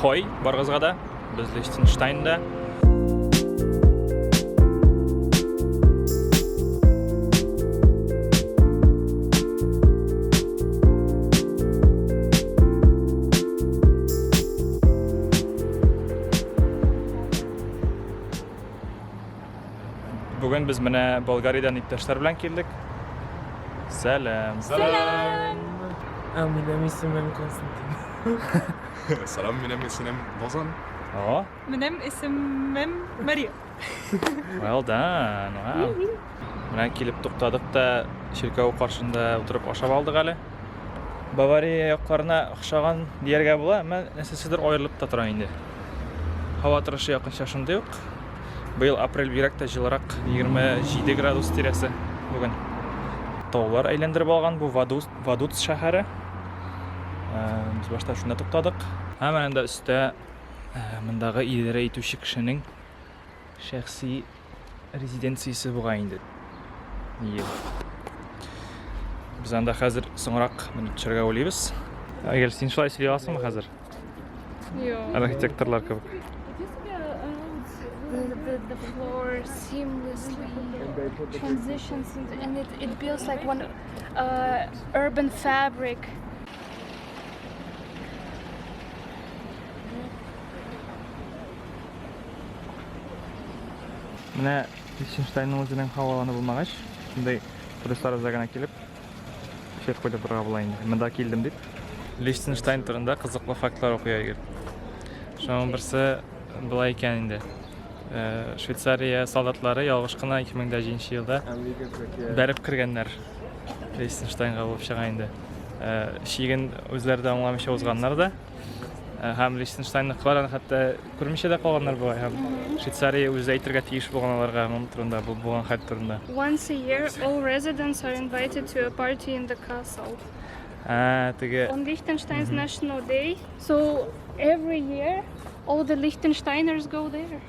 Хой барғызға да, біз Лихтенштайнда. Бүгін біз міне Болгарияден иптештер белән келдік. Сәлам. Selam. Benim ismim Konstantin. Selam, benim ismim Bozan. О, Benim ismim Maria. well done. Wow. Міне келіп тоқтадық та ширкәү қаршында отырып ашап алдық әле. Бавария якларына охшаган дияргә була, әмма нәрсәседер аерылып та тора инде. Һава торышы якынча шундый ук. Быел апрель бигрәк тә җылырак, 27 градус тирәсе бүген. Таулар әйләндереп алган бу Vaduz шәһәре. Без башта шунда туктадык. Һәм анда өстә мондагы идарә итүче кешенең шәхси резиденциясе була инде. Без анда хәзер соңрак моны төшерергә уйлыйбыз. Әгәр син шулай сөйли аласыңмы хәзер? Архитекторлар кебек. The floor seamlessly transitions and it feels like one urban fabric. Менә Лихтенштайнның үзенең һаваланы булмагач, шундай туристлар үзәгенә килеп, шеф куйды торырга була инде. Монда килдем дип. Лихтенштайн турында кызыклы фактлар укый ягер. Шуның берсе була икән инде. Швейцария солдатлары ялгыш кына 2007 елда бәреп кергәннәр. Лихтенштайнга булып чыга инде. Шиген үзләре дә аңламыйча узганнар да. Һәм Лихтенштайнныкылар хәтта күрмичә дә калганнар була. Һәм Швейцария үзе әйтергә тиеш булган аларга моның турында, бу булган хәл турында. Once a year, all residents are invited to a party in the castle. Теге On Liechtenstein's National Day, so every year, all the Liechtensteiners go there.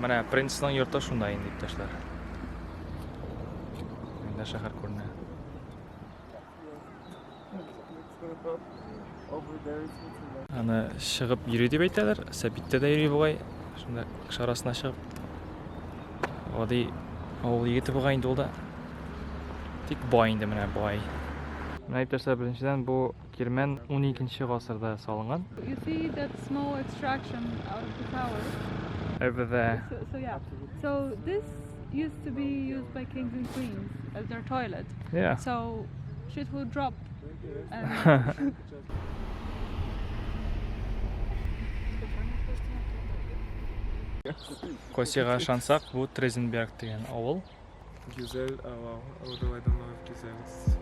Менә принцның йорты шунда инде иптәшләр. Инде шәһәр күренә. Аны чыгып йөри дип әйтәләр. Сәбиттә дә йөри бугай. Шунда кеше арасына чыгып. Гади авыл егете бугай инде ул да. Тик бай инде менә бай. Менә иптәшләр, беренчедән бу кирмән 12нче гасырда салынган. You see that small extraction out of the tower? Over there. So yeah. So this used to be used by kings and queens as their toilet. Yeah. So shit would drop. And Косига шансак, бу Трезенберг дигән авыл. Güzel, although I don't know if Güzel is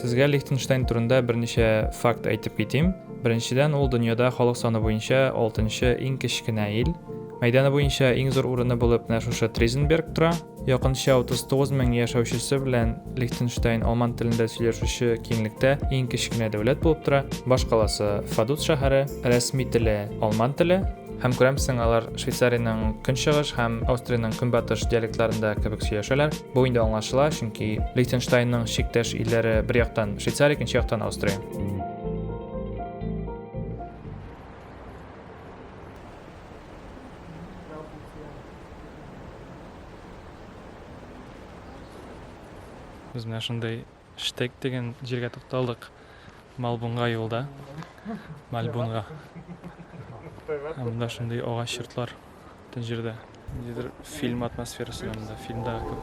Сезгә Лихтенштайн турында берничә факт әйтеп китим. Беренчедән, ул дөньяда халык саны буенча 6нчы иң кечкенә ил. Мәйданы буенча иң зур урыны булып менә шушы Трезенберг тора. Якынча 39 мең яшәүчесе белән Лихтенштайн алман телендә сөйләшүче киңлектә иң кечкенә дәүләт булып тора. Баш каласы Vaduz шәһәре, рәсми теле алман теле. Һәм күрәмсең, алар Швейцариянең көнчыгыш һәм Австриянең көнбатыш диалектларында кебек сөйләшәләр. Бу инде аңлашыла, чөнки Лихтенштайнның чиктәш илләре бер яктан Швейцария, икенче яктан Австрия. Biz менә шундай Штек дигән җиргә тукталдык. Малбунга юлда. Мальбунга. Монда шундай агач йортлар төн җирдә. Ниндидер фильм атмосферасы монда, фильмда күп.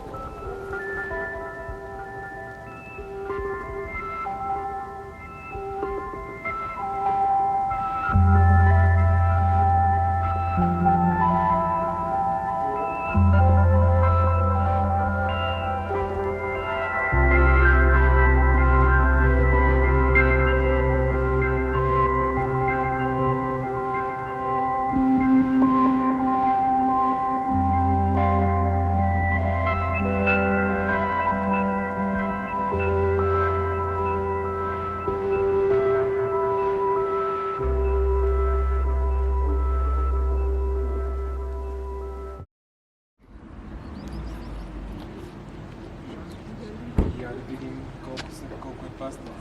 Колкой паста.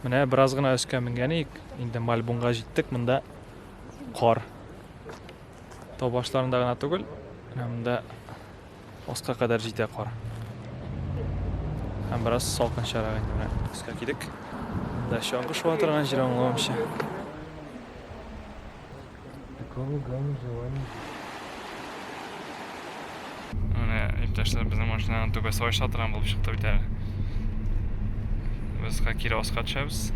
Менә бераз гына өскә менгән идек. Инде Мальбунга җиттек. Монда кар. Тау башларында гына түгел, монда аска кадәр җитә кар. Һәм бераз салкынчарак инде менә өскә килдек. Да чаңгы шуа торган җир аңламыйча. Такого главное желание. Менә иптәшләр безнең машинаның түбәсе ачыла торган булып чыкты бит әле. Без кире аска төшәбез.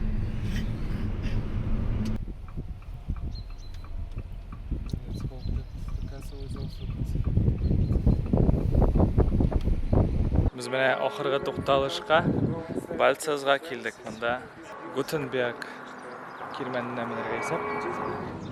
Biz менә ахыргы тукталышка Бальцезга килдек. Монда Гутенберг кирмәненә менергә исәп.